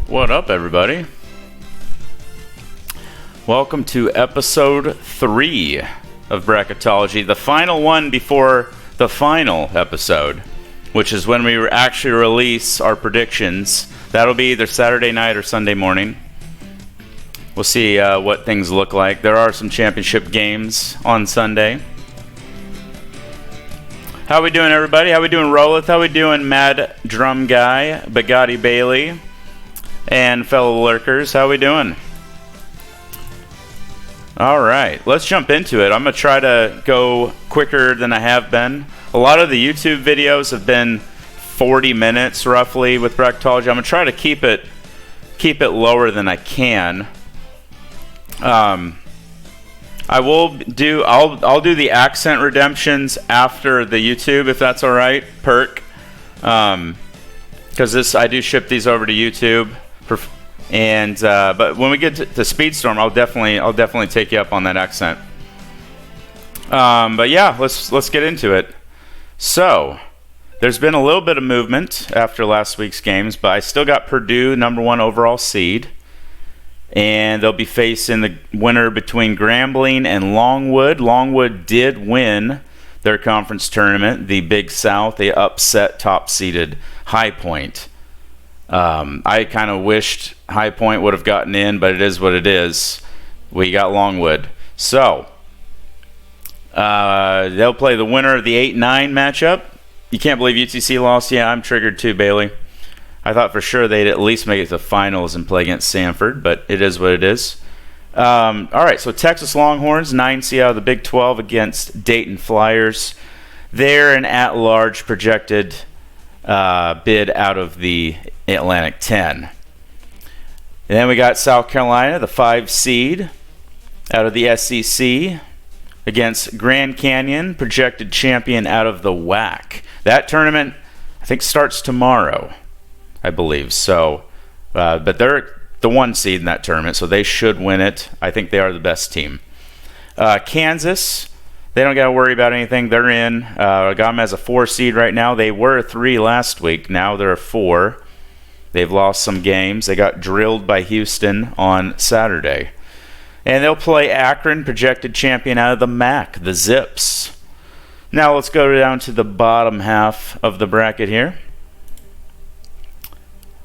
What up, everybody? Welcome to episode 3 of Bracketology, the final one before the final episode, which is when we actually release our predictions. That'll be either Saturday night or Sunday morning. We'll see what things look like. There are some championship games on Sunday. How we doing, everybody? How we doing, Rolith? How we doing, Mad Drum Guy, Bugatti Bailey, and fellow lurkers? How we doing? All right, let's jump into it. I'm going to try to go quicker than I have been. A lot of the YouTube videos have been 40 minutes roughly with Bracketology. I'm going to try to keep it lower than I can. I'll do the accent redemptions after the YouTube, if that's all right, perk. Because I do ship these over to YouTube. But when we get to Speedstorm, I'll definitely take you up on that accent. But yeah, let's get into it. So, there's been a little bit of movement after last week's games, but I still got Purdue #1 overall seed. And they'll be facing the winner between Grambling and Longwood. Longwood did win their conference tournament, the Big South. They upset top-seeded High Point. I kind of wished High Point would have gotten in, but it is what it is. We got Longwood. So, they'll play the winner of the 8-9 matchup. You can't believe UTC lost? Yeah, I'm triggered too, Bailey. I thought for sure they'd at least make it to the finals and play against Samford, but it is what it is. All right, so Texas Longhorns, 9 seed out of the Big 12 against Dayton Flyers. They're an at-large projected bid out of the Atlantic 10. And then we got South Carolina, the 5 seed out of the SEC against Grand Canyon, projected champion out of the WAC. That tournament, I think, starts tomorrow, I believe. So, but they're the 1 seed in that tournament, so they should win it. I think they are the best team. Kansas, they don't got to worry about anything. They're in. I got them as a 4 seed right now. They were a 3 last week. Now they're a 4. They've lost some games. They got drilled by Houston on Saturday. And they'll play Akron, projected champion out of the MAC, the Zips. Now let's go down to the bottom half of the bracket here.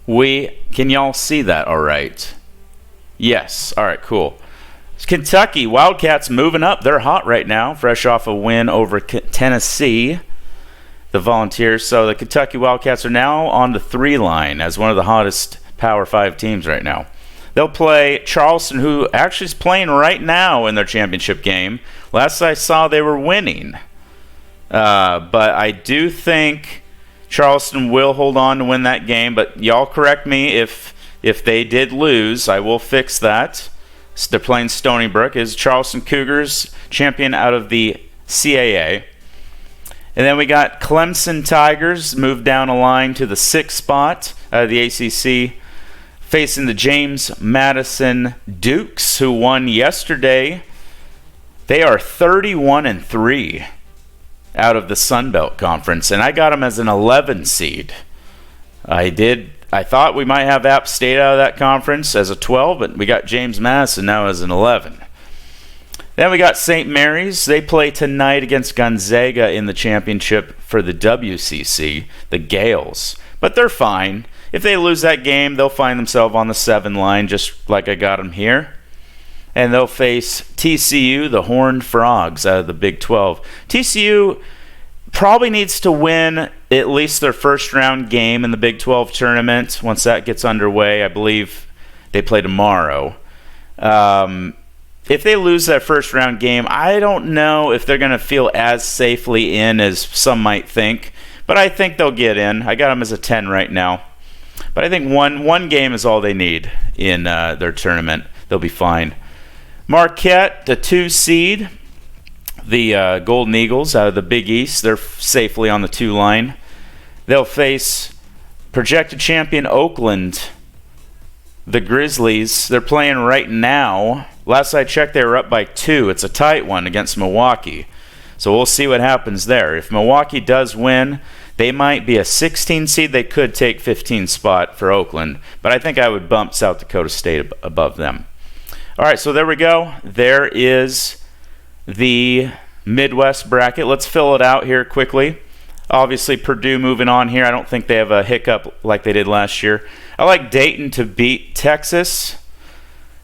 Can y'all see that all right? Yes. All right, cool. Kentucky Wildcats moving up. They're hot right now, fresh off a win over Tennessee, the Volunteers. So the Kentucky Wildcats are now on the 3 line as one of the hottest Power 5 teams right now. They'll play Charleston, who actually is playing right now in their championship game. Last I saw, they were winning. But I do think Charleston will hold on to win that game, but y'all correct me if they did lose. I will fix that. So they're playing Stony Brook. Is Charleston Cougars champion out of the CAA. And then we got Clemson Tigers moved down a line to the 6th spot out of the ACC, facing the James Madison Dukes, who won yesterday. They are 31-3. Out of the Sun Belt Conference, and I got them as an 11 seed. I thought we might have App State out of that conference as a 12, but we got James Madison now as an 11. Then we got St. Mary's. They play tonight against Gonzaga in the championship for the WCC, the Gales. But they're fine. If they lose that game, they'll find themselves on the 7 line, just like I got them here. And they'll face TCU, the Horned Frogs, out of the Big 12. TCU probably needs to win at least their first-round game in the Big 12 tournament. Once that gets underway, I believe they play tomorrow. If they lose that first-round game, I don't know if they're going to feel as safely in as some might think. But I think they'll get in. I got them as a 10 right now. But I think one game is all they need in their tournament. They'll be fine. Marquette, the 2 seed, the Golden Eagles out of the Big East. They're safely on the 2 line. They'll face projected champion Oakland, the Grizzlies. They're playing right now. Last I checked, they were up by 2. It's a tight one against Milwaukee. So we'll see what happens there. If Milwaukee does win, they might be a 16 seed. They could take 15 spot for Oakland, but I think I would bump South Dakota State above them. All right, so there we go. There is the Midwest bracket. Let's fill it out here quickly. Obviously, Purdue moving on here. I don't think they have a hiccup like they did last year. I like Dayton to beat Texas.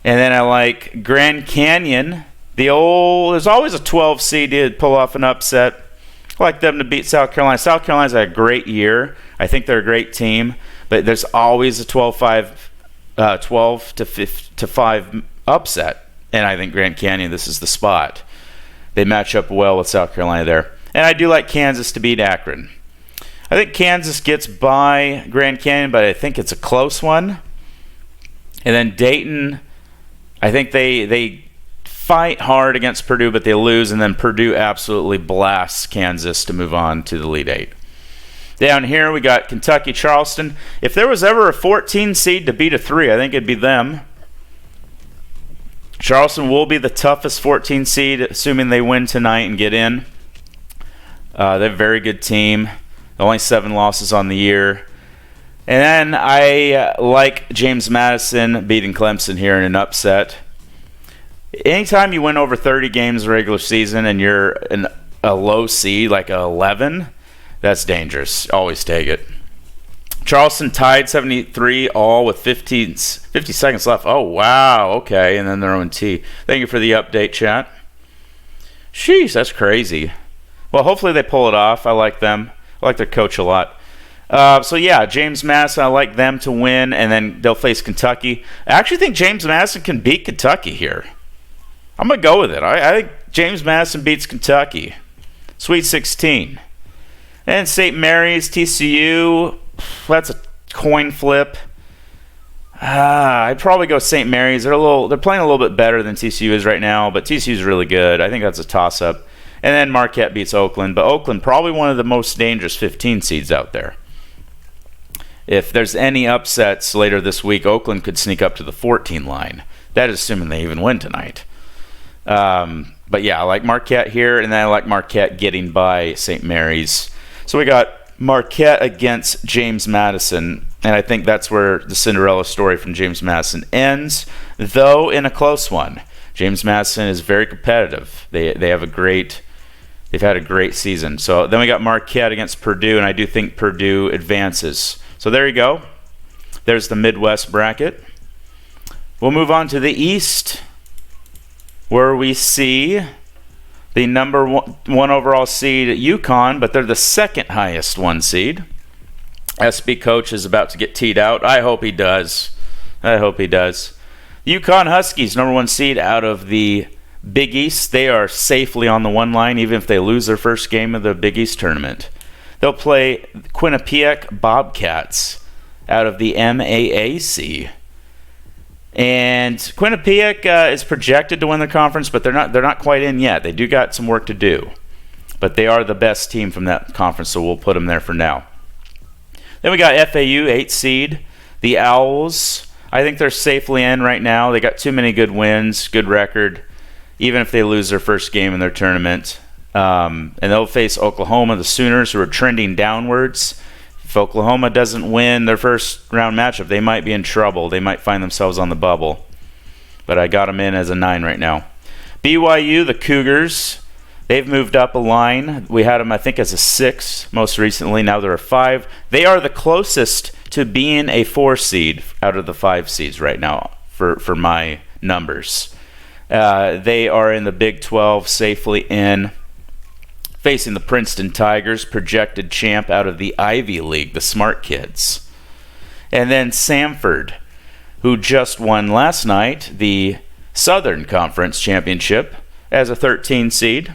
And then I like Grand Canyon. There's always a 12 seed to pull off an upset. I like them to beat South Carolina. South Carolina's had a great year. I think they're a great team. But there's always a 12 to 5 upset. And I think Grand Canyon, this is the spot. They match up well with South Carolina there. And I do like Kansas to beat Akron. I think Kansas gets by Grand Canyon, but I think it's a close one. And then Dayton, I think they fight hard against Purdue, but they lose, and then Purdue absolutely blasts Kansas to move on to the Elite Eight. Down here, we got Kentucky, Charleston. If there was ever a 14 seed to beat a 3, I think it'd be them. Charleston will be the toughest 14 seed, assuming they win tonight and get in. They're a very good team. Only 7 losses on the year. And then I like James Madison beating Clemson here in an upset. Anytime you win over 30 games regular season and you're a low seed, like a 11, that's dangerous. Always take it. Charleston tied 73 all with 50 seconds left. Oh, wow. Okay, and then their own T. Thank you for the update, chat. Sheesh, that's crazy. Well, hopefully they pull it off. I like them. I like their coach a lot. So, yeah, James Madison, I like them to win, and then they'll face Kentucky. I actually think James Madison can beat Kentucky here. I'm going to go with it. I think James Madison beats Kentucky. Sweet 16. And St. Mary's, TCU, that's a coin flip. I'd probably go St. Mary's. They're playing a little bit better than TCU is right now, but TCU's really good. I think that's a toss-up. And then Marquette beats Oakland, but Oakland probably one of the most dangerous 15 seeds out there. If there's any upsets later this week, Oakland could sneak up to the 14 line. That is assuming they even win tonight. But yeah, I like Marquette here, and then I like Marquette getting by St. Mary's. So we got Marquette against James Madison, and I think that's where the Cinderella story from James Madison ends, though in a close one. James Madison is very competitive. They've had a great season. So then we got Marquette against Purdue, and I do think Purdue advances. So there you go. There's the Midwest bracket. We'll move on to the East, where we see the number one overall seed at UConn, but they're the second highest one seed. SB coach is about to get teed out. I hope he does. UConn Huskies, number 1 seed out of the Big East. They are safely on the 1 line, even if they lose their first game of the Big East tournament. They'll play Quinnipiac Bobcats out of the MAAC. And Quinnipiac is projected to win the conference, but they're not quite in yet. They do got some work to do. But they are the best team from that conference, so we'll put them there for now. Then we got FAU, 8 seed. The Owls, I think they're safely in right now. They got too many good wins, good record, even if they lose their first game in their tournament. And they'll face Oklahoma, the Sooners, who are trending downwards. If Oklahoma doesn't win their first round matchup, they might be in trouble. They might find themselves on the bubble. But I got them in as a 9 right now. BYU, the Cougars, they've moved up a line. We had them, I think, as a 6 most recently. Now they're a 5. They are the closest to being a 4 seed out of the 5 seeds right now for my numbers. They are in the Big 12, safely in. Facing the Princeton Tigers, projected champ out of the Ivy League, the Smart Kids. And then Samford, who just won last night the Southern Conference Championship as a 13 seed.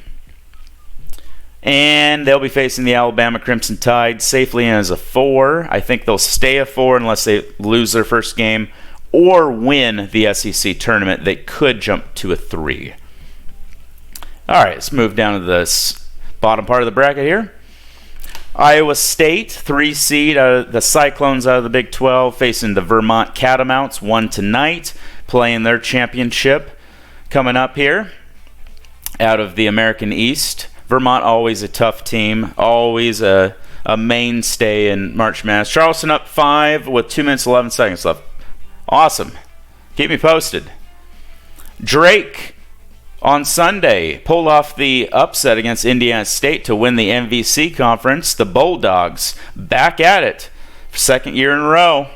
And they'll be facing the Alabama Crimson Tide safely in as a 4. I think they'll stay a 4 unless they lose their first game or win the SEC tournament. They could jump to a 3. All right, let's move down to this bottom part of the bracket here. Iowa State, 3 seed, the Cyclones out of the Big 12, facing the Vermont Catamounts, 1 tonight, playing their championship coming up here out of the American East. Vermont, always a tough team, always a mainstay in March Madness. Charleston up 5 with 2 minutes 11 seconds left. Awesome. Keep me posted. Drake on Sunday pulled off the upset against Indiana State to win the MVC conference. The Bulldogs back at it for second year in a row.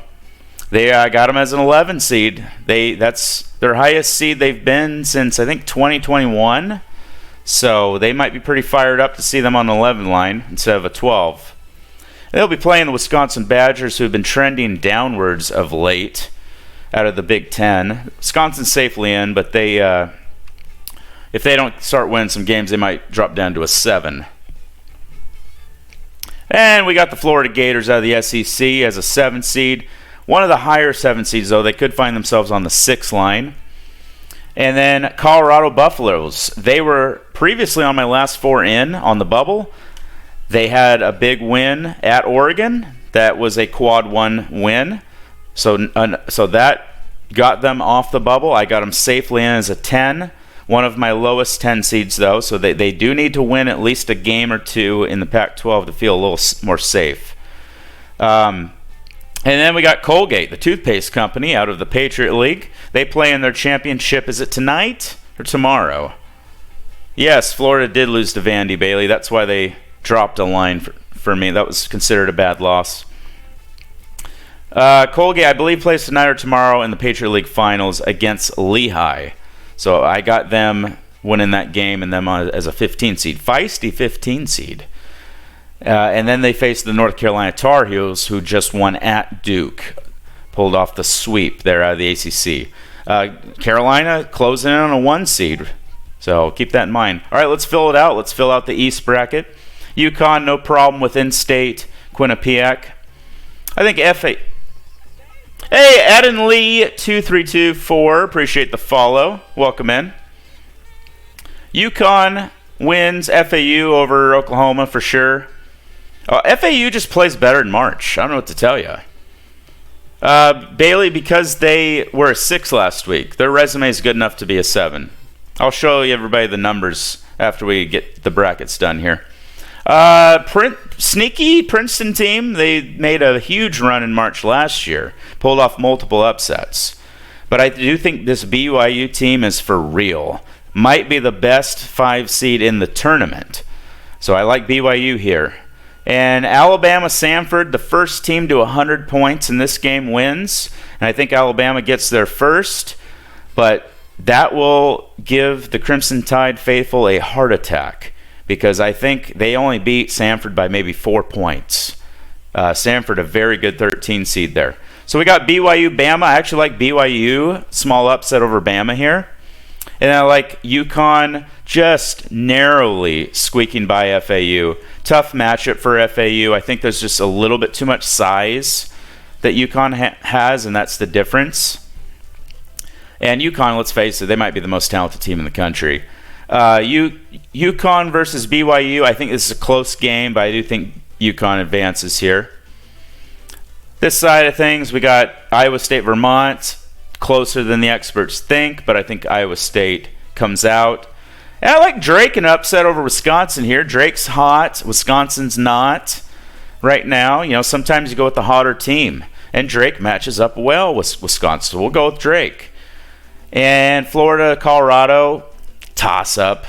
They got them as an 11 seed. That's their highest seed they've been since, I think, 2021. So they might be pretty fired up to see them on the 11 line instead of a 12. They'll be playing the Wisconsin Badgers, who have been trending downwards of late out of the Big Ten. Wisconsin's safely in, but if they don't start winning some games, they might drop down to a 7. And we got the Florida Gators out of the SEC as a 7 seed. One of the higher 7 seeds, though. They could find themselves on the 6 line. And then Colorado Buffaloes. They were previously on my last 4 in on the bubble. They had a big win at Oregon. That was a quad 1 win. So that got them off the bubble. I got them safely in as a 10. One of my lowest 10 seeds, though. So they do need to win at least a game or 2 in the Pac-12 to feel a little more safe. And then we got Colgate, the toothpaste company, out of the Patriot League. They play in their championship. Is it tonight or tomorrow? Yes, Florida did lose to Vandy, Bailey. That's why they dropped a line for me. That was considered a bad loss. Colgate, I believe, plays tonight or tomorrow in the Patriot League Finals against Lehigh. So I got them winning that game and them as a 15 seed. Feisty 15 seed. And then they faced the North Carolina Tar Heels, who just won at Duke. Pulled off the sweep there out of the ACC. Carolina closing in on a 1 seed. So keep that in mind. All right, let's fill it out. Let's fill out the East bracket. UConn, no problem with in-state. Quinnipiac. I think FA... Hey, Adam Lee, 2324. Appreciate the follow. Welcome in. UConn wins FAU over Oklahoma for sure. FAU just plays better in March. I don't know what to tell you. Bailey, because they were a 6 last week, their resume is good enough to be a 7. I'll show you everybody the numbers after we get the brackets done here. Sneaky Princeton team, they made a huge run in March last year. Pulled off multiple upsets. But I do think this BYU team is for real. Might be the best 5 seed in the tournament. So I like BYU here. And Alabama-Samford, the first team to 100 points in this game wins. And I think Alabama gets there first. But that will give the Crimson Tide faithful a heart attack. Because I think they only beat Samford by maybe 4 points. Samford, a very good 13 seed there. So we got BYU-Bama. I actually like BYU. Small upset over Bama here. And I like UConn just narrowly squeaking by FAU. Tough matchup for FAU. I think there's just a little bit too much size that UConn has, and that's the difference. And UConn, let's face it, they might be the most talented team in the country. UConn versus BYU, I think this is a close game, but I do think UConn advances here. This side of things, we got Iowa State-Vermont. Closer than the experts think, but I think Iowa State comes out. And I like Drake in an upset over Wisconsin here. Drake's hot. Wisconsin's not right now. You know, sometimes you go with the hotter team. And Drake matches up well with Wisconsin. So we'll go with Drake. And Florida, Colorado, toss-up.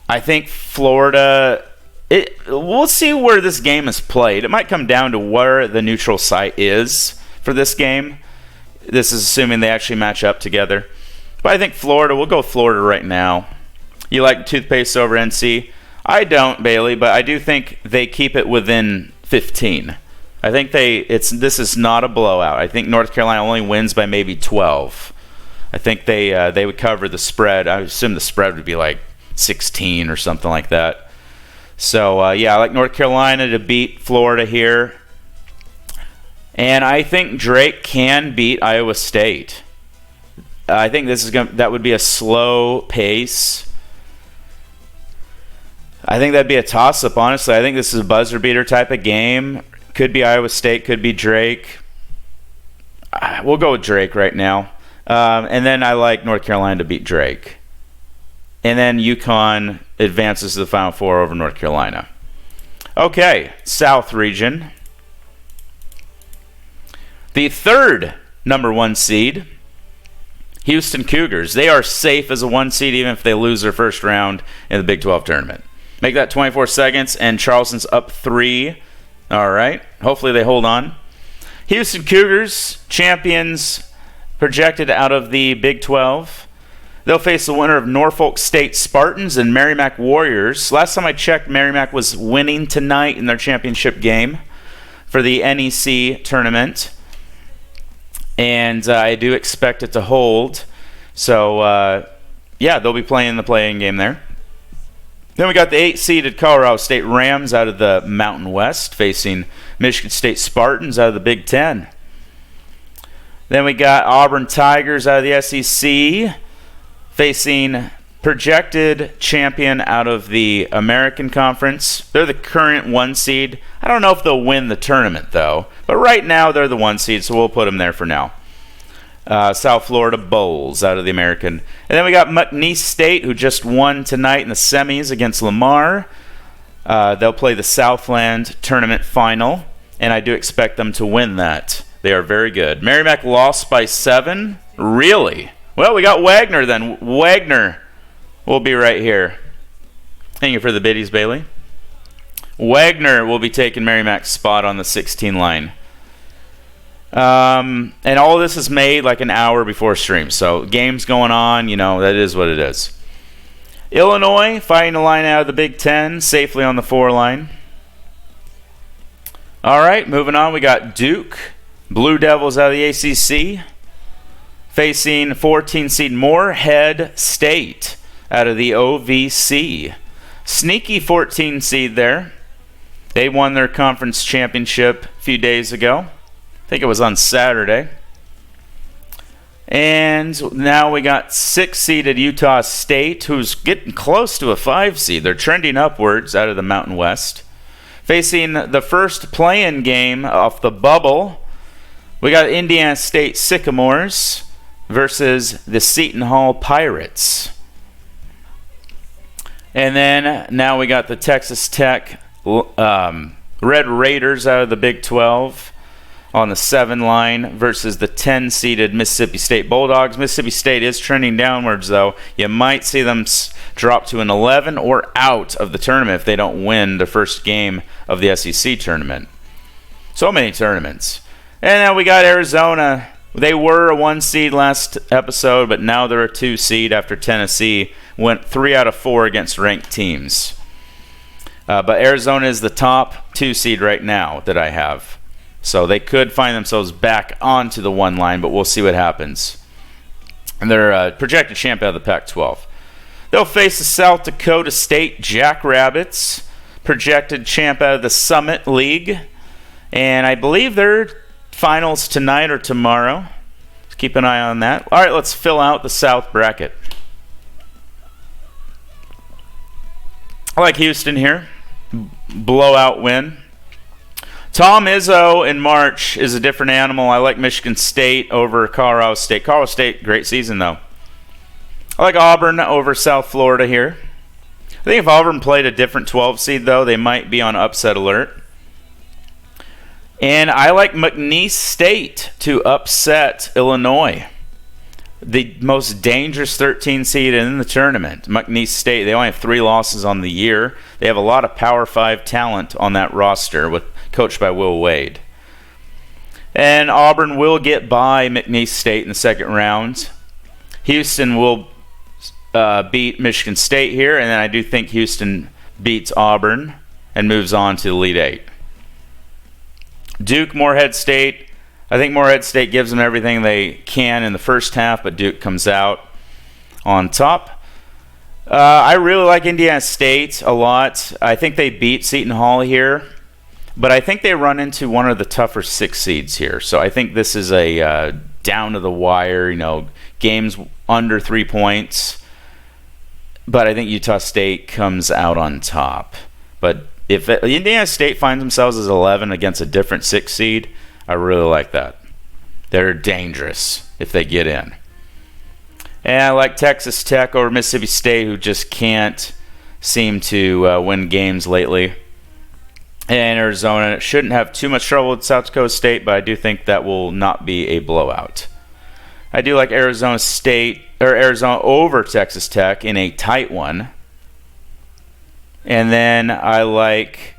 I think Florida... we'll see where this game is played. It might come down to where the neutral site is for this game. This is assuming they actually match up together. But I think Florida, we'll go Florida right now. You like toothpaste over NC? I don't, Bailey, but I do think they keep it within 15. I think this is not a blowout. I think North Carolina only wins by maybe 12. I think they would cover the spread. I assume the spread would be like 16 or something like that. So, yeah, I like North Carolina to beat Florida here. And I think Drake can beat Iowa State. I think that would be a slow pace. I think that'd be a toss-up, honestly. I think this is a buzzer-beater type of game. Could be Iowa State, could be Drake. We'll go with Drake right now. And then I like North Carolina to beat Drake. And then UConn advances to the Final Four over North Carolina. Okay, South region. The third number 1 seed, Houston Cougars. They are safe as a 1 seed even if they lose their first round in the Big 12 tournament. Make that 24 seconds, and Charleston's up 3. All right, hopefully they hold on. Houston Cougars, champions projected out of the Big 12. They'll face the winner of Norfolk State Spartans and Merrimack Warriors. Last time I checked, Merrimack was winning tonight in their championship game for the NEC tournament. And I do expect it to hold. So, yeah, they'll be playing the play-in game there. Then we got the 8-seeded Colorado State Rams out of the Mountain West facing Michigan State Spartans out of the Big 10. Then we got Auburn Tigers out of the SEC facing projected champion out of the American Conference. They're the current 1 seed. I don't know if they'll win the tournament, though. But right now, they're the 1 seed, so we'll put them there for now. South Florida Bulls out of the American. And then we got McNeese State, who just won tonight in the semis against Lamar. They'll play the Southland tournament final, and I do expect them to win that. They are very good. Merrimack lost by 7. Really? Well, we got Wagner then. Wagner will be right here. Thank you for the biddies, Bailey. Wagner will be taking Merrimack's spot on the 16 line. And all of this is made like an hour before stream. So games going on, that is what it is. Illinois fighting the line out of the Big 10, safely on the 4 line. All right, moving on. We got Duke, Blue Devils out of the ACC, facing 14-seed Morehead State out of the OVC. Sneaky 14 seed there. They won their conference championship a few days ago. I think it was on Saturday. And now we got 6-seeded Utah State, who's getting close to a 5 seed. They're trending upwards out of the Mountain West. Facing the first play-in game off the bubble, we got Indiana State Sycamores versus the Seton Hall Pirates. And then now we got the Texas Tech Red Raiders out of the Big 12 on the 7 line versus the 10-seeded Mississippi State Bulldogs. Mississippi State is trending downwards, though. You might see them drop to an 11 or out of the tournament if they don't win the first game of the SEC tournament. So many tournaments. And now we got Arizona. They were a 1 seed last episode, but now they're a 2 seed after Tennessee went 3 out of 4 against ranked teams. But Arizona is the top 2 seed right now that I have. So they could find themselves back onto the 1 line, but we'll see what happens. And they're projected champion of the Pac-12. They'll face the South Dakota State Jackrabbits, projected champ out of the Summit League. And I believe their finals tonight or tomorrow. Let's keep an eye on that. All right, let's fill out the South bracket. I like Houston here. Blowout win. Tom Izzo in March is a different animal. I like Michigan State over Colorado State. Colorado State, great season, though. I like Auburn over South Florida here. I think if Auburn played a different 12 seed, though, they might be on upset alert. And I like McNeese State to upset Illinois, the most dangerous 13 seed in the tournament. McNeese State, they only have 3 losses on the year. They have a lot of Power 5 talent on that roster, coached by Will Wade. And Auburn will get by McNeese State in the second round. Houston will beat Michigan State here, and then I do think Houston beats Auburn and moves on to the Elite 8. Duke, Morehead State. I think Morehead State gives them everything they can in the first half, but Duke comes out on top. I really like Indiana State a lot. I think they beat Seton Hall here, but I think they run into one of the tougher 6 seeds here. So I think this is a down to the wire, games under 3 points. But I think Utah State comes out on top. But if Indiana State finds themselves as 11 against a different 6 seed, I really like that. They're dangerous if they get in. And I like Texas Tech over Mississippi State, who just can't seem to win games lately. And Arizona shouldn't have too much trouble with South Dakota State, but I do think that will not be a blowout. I do like Arizona over Texas Tech in a tight one. And then I like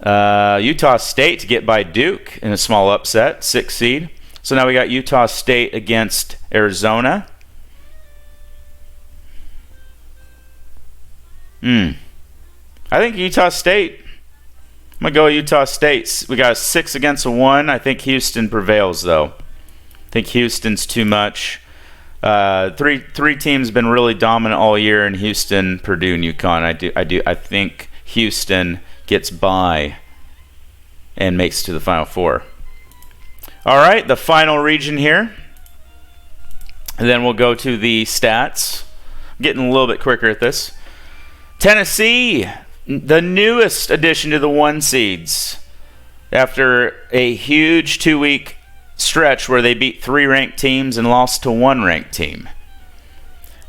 Utah State to get by Duke in a small upset, 6th seed. So now we got Utah State against Arizona. I think Utah State. I'm going to go with Utah State. We got a 6 against a 1. I think Houston prevails, though. I think Houston's too much. Three teams been really dominant all year in Houston, Purdue, and UConn. I think Houston gets by and makes it to the Final Four. All right, the final region here. And then we'll go to the stats. I'm getting a little bit quicker at this. Tennessee, the newest addition to the 1 seeds. After a huge 2-week stretch where they beat 3 ranked teams and lost to 1 ranked team.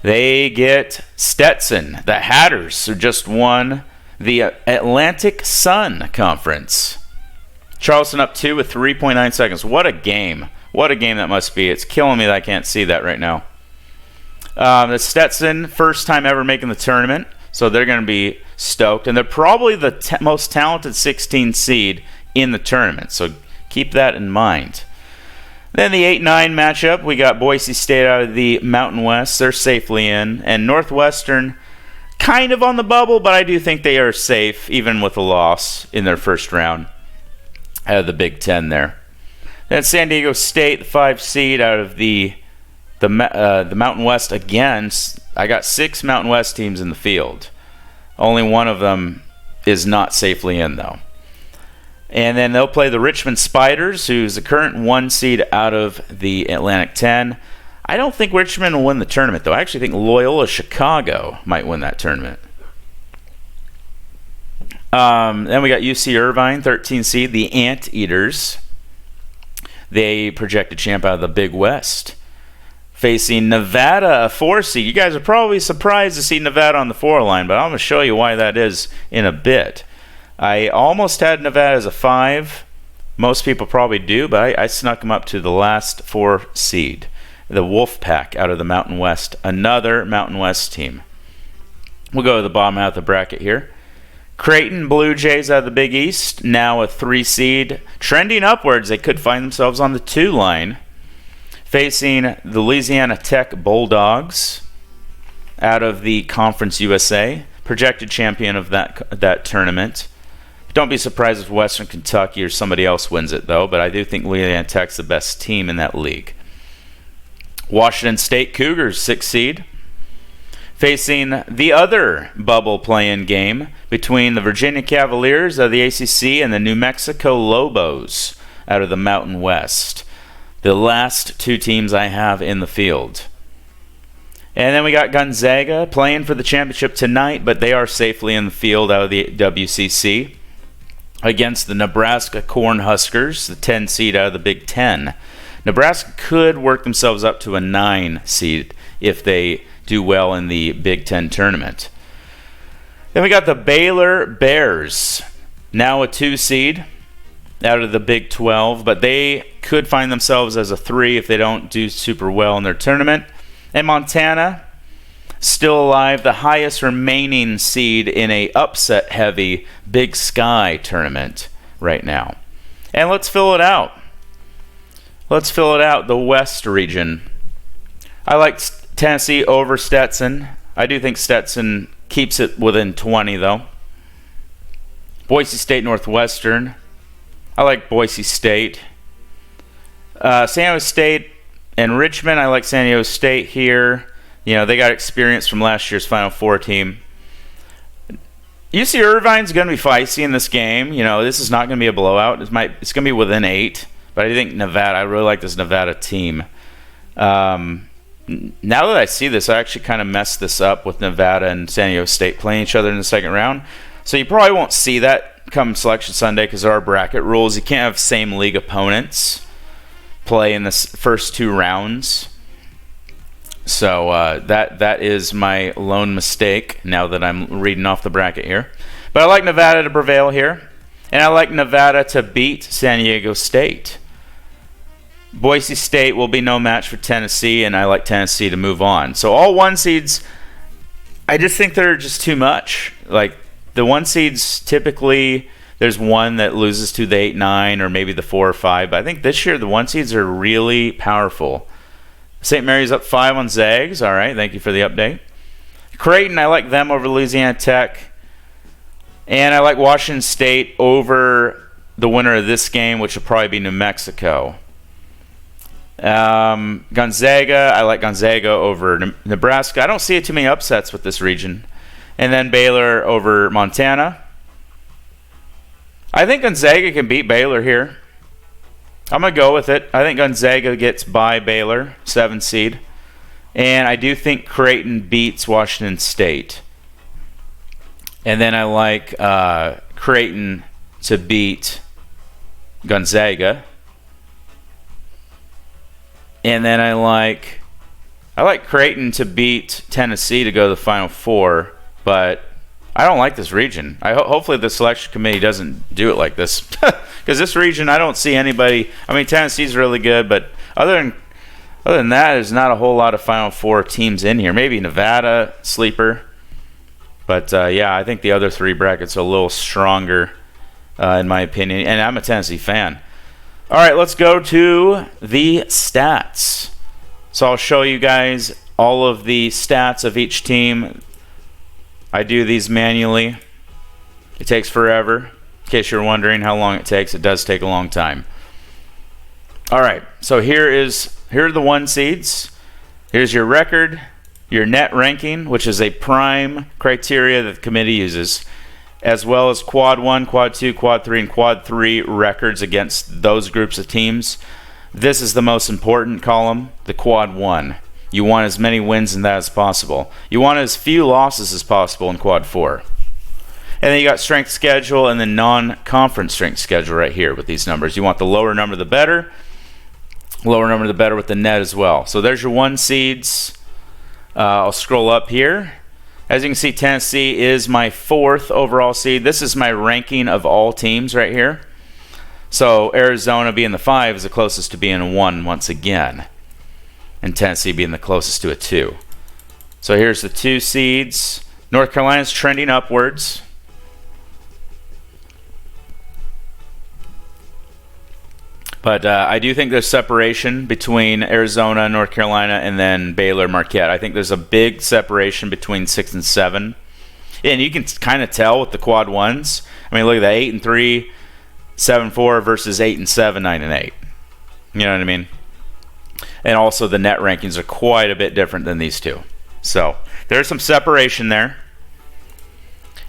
They get Stetson. The Hatters, who just won the Atlantic Sun Conference. Charleston up 2 with 3.9 seconds. What a game. What a game that must be. It's killing me that I can't see that right now. The Stetson, first time ever making the tournament, so they're going to be stoked. And they're probably the most talented 16 seed in the tournament, so keep that in mind. Then the 8-9 matchup, we got Boise State out of the Mountain West. They're safely in. And Northwestern, kind of on the bubble, but I do think they are safe, even with a loss in their first round out of the Big Ten there. Then San Diego State, the 5 seed out of the Mountain West again. I got 6 Mountain West teams in the field. Only one of them is not safely in, though. And then they'll play the Richmond Spiders, who's the current 1 seed out of the Atlantic 10. I don't think Richmond will win the tournament, though. I actually think Loyola-Chicago might win that tournament. Then we got UC Irvine, 13 seed, the Anteaters. They projected champ out of the Big West. Facing Nevada, a 4 seed. You guys are probably surprised to see Nevada on the 4 line, but I'm going to show you why that is in a bit. I almost had Nevada as a 5. Most people probably do, but I snuck them up to the last 4 seed. The Wolfpack out of the Mountain West. Another Mountain West team. We'll go to the bottom half of the bracket here. Creighton Blue Jays out of the Big East. Now a 3 seed. Trending upwards. They could find themselves on the 2 line. Facing the Louisiana Tech Bulldogs out of the Conference USA. Projected champion of that tournament. Don't be surprised if Western Kentucky or somebody else wins it, though, but I do think Louisiana Tech's the best team in that league. Washington State Cougars, 6 seed, facing the other bubble play-in game between the Virginia Cavaliers of the ACC and the New Mexico Lobos out of the Mountain West. The last 2 teams I have in the field. And then we got Gonzaga playing for the championship tonight, but they are safely in the field out of the WCC against the Nebraska Cornhuskers, the 10 seed out of the Big Ten. Nebraska could work themselves up to a 9 seed if they do well in the Big Ten tournament. Then we got the Baylor Bears, now a 2 seed out of the Big 12, but they could find themselves as a 3 if they don't do super well in their tournament. And Montana, still alive, the highest remaining seed in a upset-heavy Big Sky tournament right now. And let's fill it out. The West region. I like Tennessee over Stetson. I do think Stetson keeps it within 20, though. Boise State Northwestern. I like Boise State. San Diego State and Richmond. I like San Diego State here. You know, they got experience from last year's Final Four team. UC Irvine's going to be feisty in this game. You know, this is not going to be a blowout. It's going to be within 8. But I think Nevada, I really like this Nevada team. Now that I see this, I actually kind of messed this up with Nevada and San Diego State playing each other in the second round. So you probably won't see that come Selection Sunday because there are bracket rules. You can't have same league opponents play in the first 2 rounds. So that is my lone mistake now that I'm reading off the bracket here. But I like Nevada to prevail here. And I like Nevada to beat San Diego State. Boise State will be no match for Tennessee, and I like Tennessee to move on. So all 1 seeds, I just think they're just too much. Like the 1 seeds, typically there's one that loses to the 8-9 or maybe the 4 or 5. But I think this year the 1 seeds are really powerful. St. Mary's up 5 on Zags. All right, thank you for the update. Creighton, I like them over Louisiana Tech. And I like Washington State over the winner of this game, which will probably be New Mexico. Gonzaga, I like Gonzaga over Nebraska. I don't see too many upsets with this region. And then Baylor over Montana. I think Gonzaga can beat Baylor here. I'm going to go with it. I think Gonzaga gets by Baylor, 7 seed. And I do think Creighton beats Washington State. And then I like Creighton to beat Gonzaga. And then I like Creighton to beat Tennessee to go to the Final Four. But I don't like this region. Hopefully the selection committee doesn't do it like this. Because this region, I don't see anybody. I mean, Tennessee's really good, but other than that, there's not a whole lot of Final Four teams in here. Maybe Nevada, sleeper. But, yeah, I think the other 3 brackets are a little stronger, in my opinion. And I'm a Tennessee fan. All right, let's go to the stats. So I'll show you guys all of the stats of each team. I do these manually. It takes forever. In case you're wondering how long it takes, it does take a long time. All right, so here are the 1 seeds. Here's your record, your net ranking, which is a prime criteria that the committee uses, as well as quad 1, quad 2, quad 3, and quad 3 records against those groups of teams. This is the most important column, the quad 1. You want as many wins in that as possible. You want as few losses as possible in quad 4. And then you got strength schedule and the non-conference strength schedule right here with these numbers. You want the lower number the better. Lower number the better with the net as well. So there's your 1 seeds. I'll scroll up here. As you can see, Tennessee is my 4th overall seed. This is my ranking of all teams right here. So Arizona being the 5 is the closest to being a 1 once again. And Tennessee being the closest to a 2. So here's the 2 seeds. North Carolina's trending upwards. But I do think there's separation between Arizona, North Carolina, and then Baylor, Marquette. I think there's a big separation between 6 and 7. And you can kind of tell with the quad 1s. I mean, look at that, 8 and 3, 7-4 versus 8 and 7, 9 and 8. You know what I mean? And also the net rankings are quite a bit different than these two. So there's some separation there.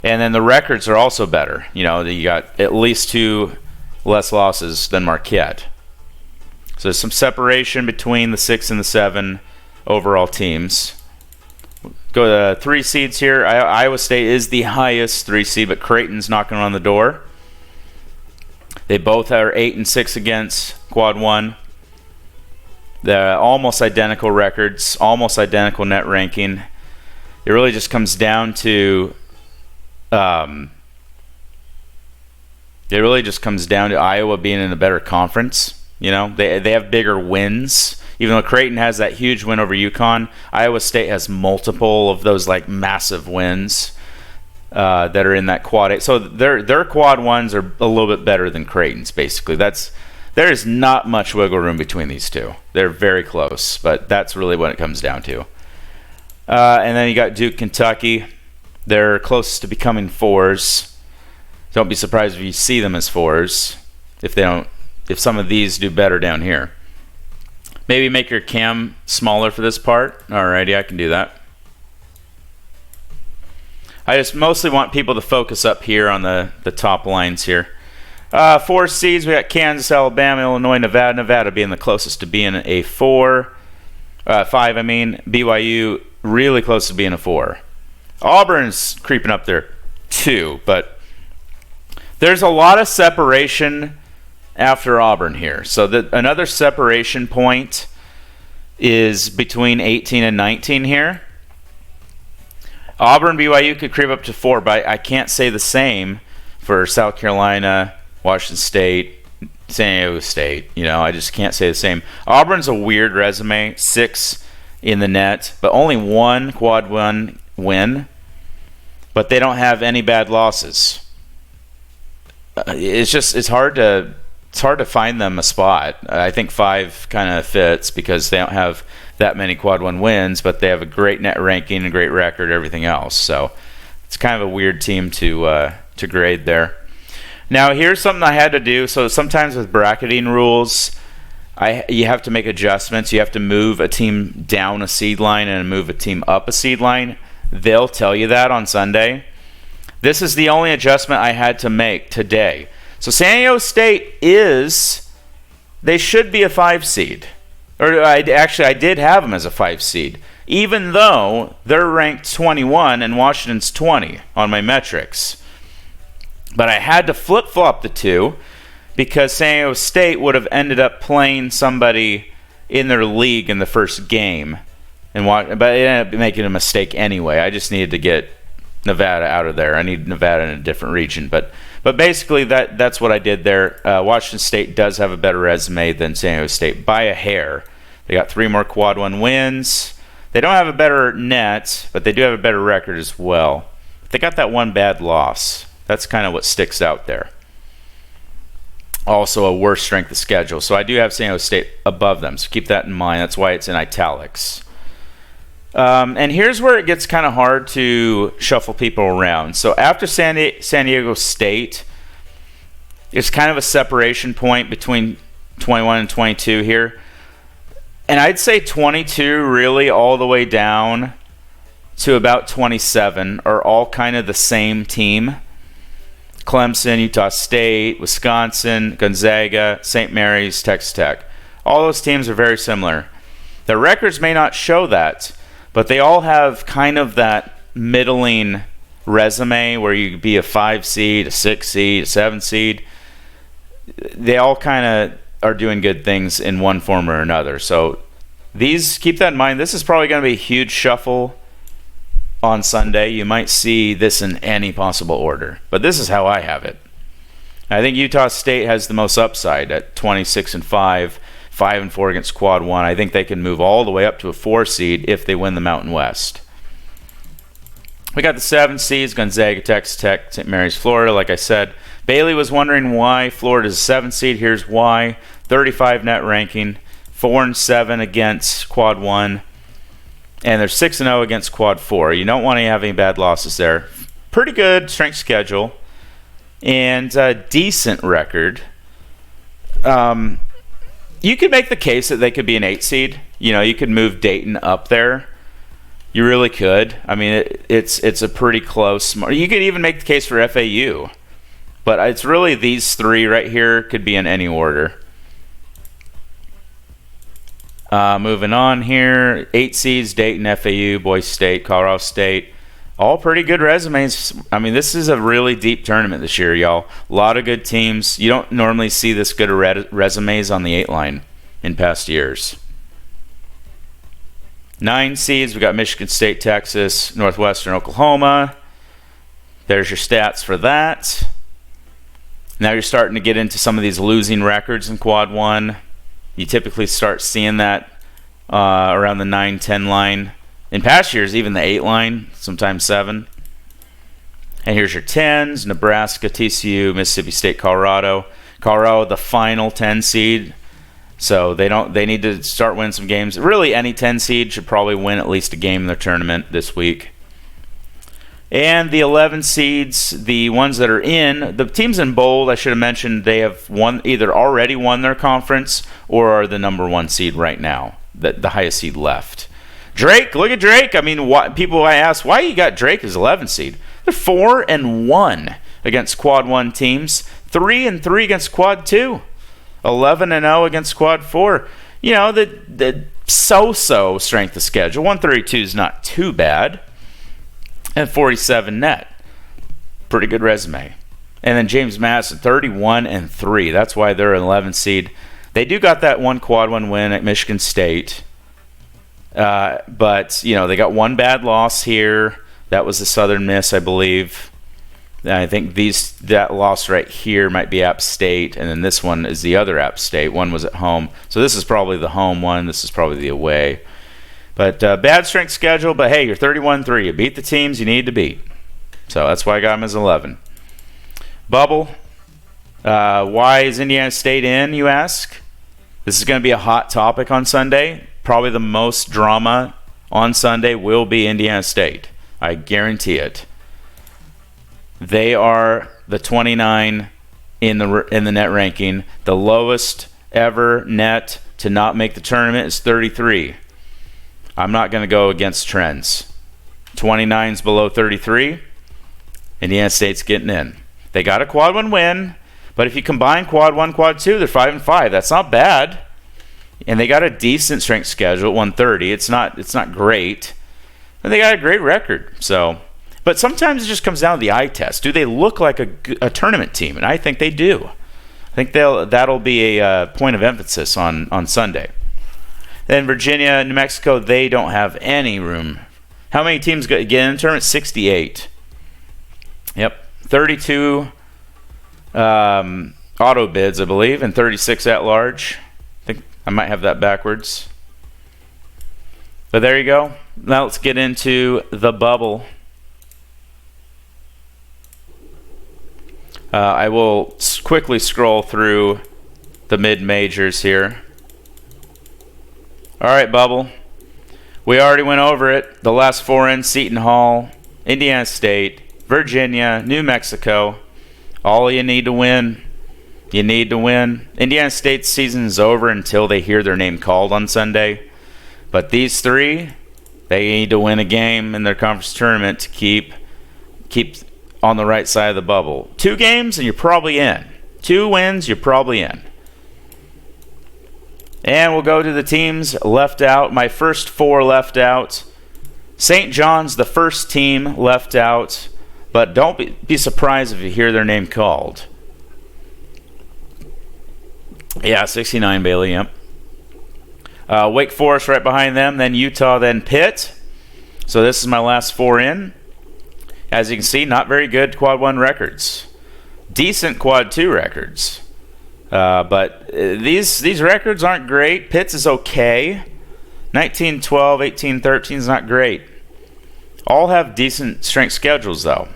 And then the records are also better. You know, you got at least 2 less losses than Marquette. So there's some separation between the 6 and the 7 overall teams. Go to 3 seeds here. Iowa State is the highest 3 seed, but Creighton's knocking on the door. They both are 8 and 6 against quad 1. They're almost identical records, almost identical net ranking. It really just comes down to Iowa being in a better conference. You know, they have bigger wins. Even though Creighton has that huge win over UConn, Iowa State has multiple of those like massive wins that are in that quad 8. So their quad 1s are a little bit better than Creighton's. Basically, there is not much wiggle room between these two. They're very close, but that's really what it comes down to. And then you got Duke, Kentucky. They're close to becoming 4s. Don't be surprised if you see them as 4s if some of these do better down here. Maybe make your cam smaller for this part. Alrighty, I can do that. I just mostly want people to focus up here on the top lines here. 4 seeds, we got Kansas, Alabama, Illinois, Nevada. Nevada being the closest to being a 5, I mean. BYU really close to being a 4. Auburn's creeping up there too, but there's a lot of separation after Auburn here. So another separation point is between 18 and 19 here. Auburn, BYU could creep up to 4, but I can't say the same for South Carolina, Washington State, San Diego State. I just can't say the same. Auburn's a weird resume, 6 in the net, but only 1 quad 1 win, but they don't have any bad losses. It's hard to find them a spot. I think 5 kind of fits because they don't have that many quad 1 wins, but they have a great net ranking, a great record, everything else. So it's kind of a weird team to grade there. Now here's something I had to do. So sometimes with bracketing rules, you have to make adjustments. You have to move a team down a seed line and move a team up a seed line. They'll tell you that on Sunday. This is the only adjustment I had to make today. So San Diego State they should be a 5 seed. Or I did have them as a 5 seed, even though they're ranked 21 and Washington's 20 on my metrics. But I had to flip-flop the two because San Diego State would have ended up playing somebody in their league in the first game. But it ended up making a mistake anyway. I just needed to get Nevada out of there. I need Nevada in a different region. But basically that's what I did there. Washington State does have a better resume than San Diego State by a hair. They got 3 more quad 1 wins. They don't have a better net, but they do have a better record as well. They got that 1 bad loss. That's kind of what sticks out there. Also a worse strength of schedule. So I do have San Diego State above them. So keep that in mind. That's why it's in italics. And here's where it gets kind of hard to shuffle people around. So after San Diego State, it's kind of a separation point between 21 and 22 here. And I'd say 22 really all the way down to about 27 are all kind of the same team. Clemson, Utah State, Wisconsin, Gonzaga, St. Mary's, Texas Tech. All those teams are very similar. Their records may not show that, but they all have kind of that middling resume where you could be a 5 seed, a 6 seed, a 7 seed. They all kind of are doing good things in one form or another. So keep that in mind. This is probably going to be a huge shuffle on Sunday. You might see this in any possible order, but this is how I have it. I think Utah State has the most upside at 26-5, 5-4 against quad 1. I think they can move all the way up to a 4 seed if they win the Mountain West. We got the 7 seeds, Gonzaga, Texas Tech, St. Mary's, Florida. Like I said, Bailey was wondering why Florida's a 7 seed. Here's why. 35 net ranking, 4-7 against quad 1. And they're 6-0 against quad 4. You don't want to have any bad losses there. Pretty good strength schedule and a decent record. You could make the case that they could be an 8 seed. You could move Dayton up there. You really could. I mean, it's a pretty close. You could even make the case for FAU. But it's really these 3 right here could be in any order. Moving on here, 8 seeds, Dayton, FAU, Boise State, Colorado State. All pretty good resumes. I mean, this is a really deep tournament this year, y'all. A lot of good teams. You don't normally see this good of resumes on the 8 line in past years. 9 seeds, we got Michigan State, Texas, Northwestern, Oklahoma. There's your stats for that. Now you're starting to get into some of these losing records in quad 1. You typically start seeing that around the 9-10 line. In past years, even the 8 line, sometimes 7. And here's your 10s, Nebraska, TCU, Mississippi State, Colorado. Colorado, the final 10 seed. So they need to start winning some games. Really, any 10 seed should probably win at least a game in their tournament this week. And the 11 seeds, the ones that are in, the teams in bold, I should have mentioned, they have either already won their conference or are the number 1 seed right now, the highest seed left. Drake, look at Drake. I mean, people I ask, why you got Drake as 11 seed? They're 4-1 against quad 1 teams, 3-3 against quad 2, 11-0 against quad 4. The so-so strength of schedule. 132 is not too bad. And 47 net. Pretty good resume. And then James Madison, 31-3. That's why they're an 11 seed. They do got that 1 quad 1 win at Michigan State. But, they got one bad loss here. That was the Southern Miss, I believe. I think that loss right here might be App State, and then this one is the other App State. One was at home. So this is probably the home one. This is probably the away. But bad strength schedule, but hey, you're 31-3. You beat the teams you need to beat. So that's why I got them as 11. Bubble. Why is Indiana State in, you ask? This is going to be a hot topic on Sunday. Probably the most drama on Sunday will be Indiana State. I guarantee it. They are the 29 in the net ranking. The lowest ever net to not make the tournament is 33. I'm not going to go against trends. 29's below 33. Indiana State's getting in. They got a quad 1 win, but if you combine quad 1, quad 2, they're 5-5. That's not bad. And they got a decent strength schedule at 130. It's not great. But they got a great record. But sometimes it just comes down to the eye test. Do they look like a tournament team? And I think they do. I think that'll be a point of emphasis on Sunday. Then Virginia, New Mexico, they don't have any room. How many teams get in the tournament? 68. Yep. 32 auto bids, I believe, and 36 at large. I think I might have that backwards. But there you go. Now let's get into the bubble. I will quickly scroll through the mid-majors here. All right, bubble. We already went over it. The last 4 in: Seton Hall, Indiana State, Virginia, New Mexico. All you need to win. You need to win. Indiana State's season is over until they hear their name called on Sunday. But these 3, they need to win a game in their conference tournament to keep on the right side of the bubble. 2 games and you're probably in. 2 wins, you're probably in. And we'll go to the teams left out. My first 4 left out. St. John's, the first team left out. But don't be surprised if you hear their name called. Yeah, 69, Bailey, yep. Wake Forest right behind them. Then Utah, then Pitt. So this is my last 4 in. As you can see, not very good quad 1 records. Decent quad 2 records. But these records aren't great. Pitt's is okay. 19-12, 18-13 is not great. All have decent strength schedules, though.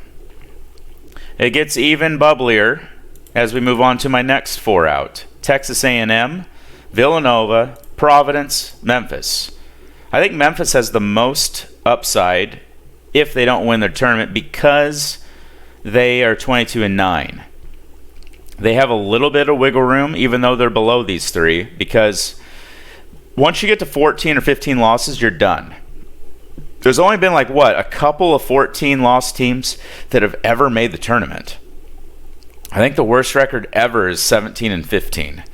It gets even bubblier as we move on to my next 4 out. Texas A&M, Villanova, Providence, Memphis. I think Memphis has the most upside if they don't win their tournament because they are 22-9. They have a little bit of wiggle room, even though they're below these 3, because once you get to 14 or 15 losses, you're done. There's only been a couple of 14-loss teams that have ever made the tournament. I think the worst record ever is 17-15.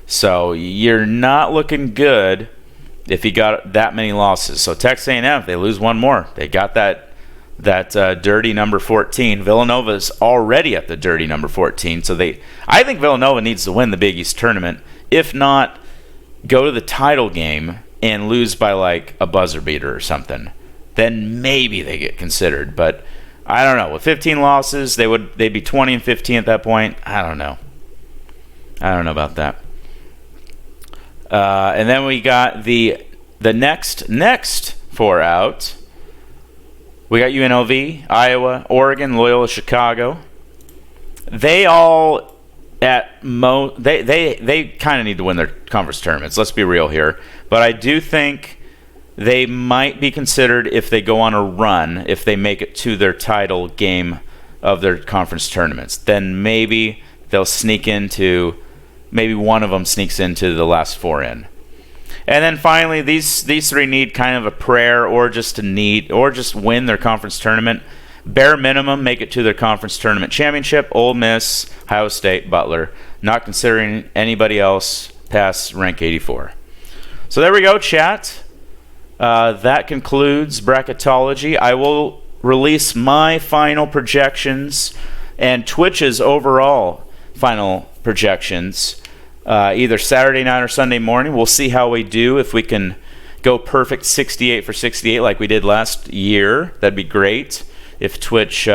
So you're not looking good if you got that many losses. So Texas A&M, if they lose one more, they got that dirty number 14. Villanova's already at the dirty number 14. So I think Villanova needs to win the Big East tournament. If not, go to the title game and lose by a buzzer beater or something. Then maybe they get considered. But I don't know. With 15 losses, they'd be 20-15 at that point. I don't know about that. And then we got the next 4 out. We got UNLV, Iowa, Oregon, Loyola-Chicago. They all they kind of need to win their conference tournaments. Let's be real here. But I do think they might be considered if they go on a run, if they make it to their title game of their conference tournaments. Then maybe they'll maybe one of them sneaks into the last 4 in. And then finally, these 3 need kind of a prayer or just win their conference tournament. Bare minimum, make it to their conference tournament championship. Ole Miss, Ohio State, Butler. Not considering anybody else past rank 84. So there we go, chat. That concludes Bracketology. I will release my final projections and Twitch's overall final projections either Saturday night or Sunday morning. We'll see how we do, if we can go perfect 68 for 68 like we did last year. That'd be great. If Twitch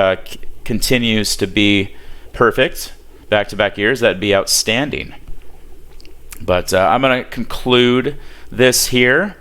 continues to be perfect back-to-back years, that'd be outstanding. But I'm going to conclude this here.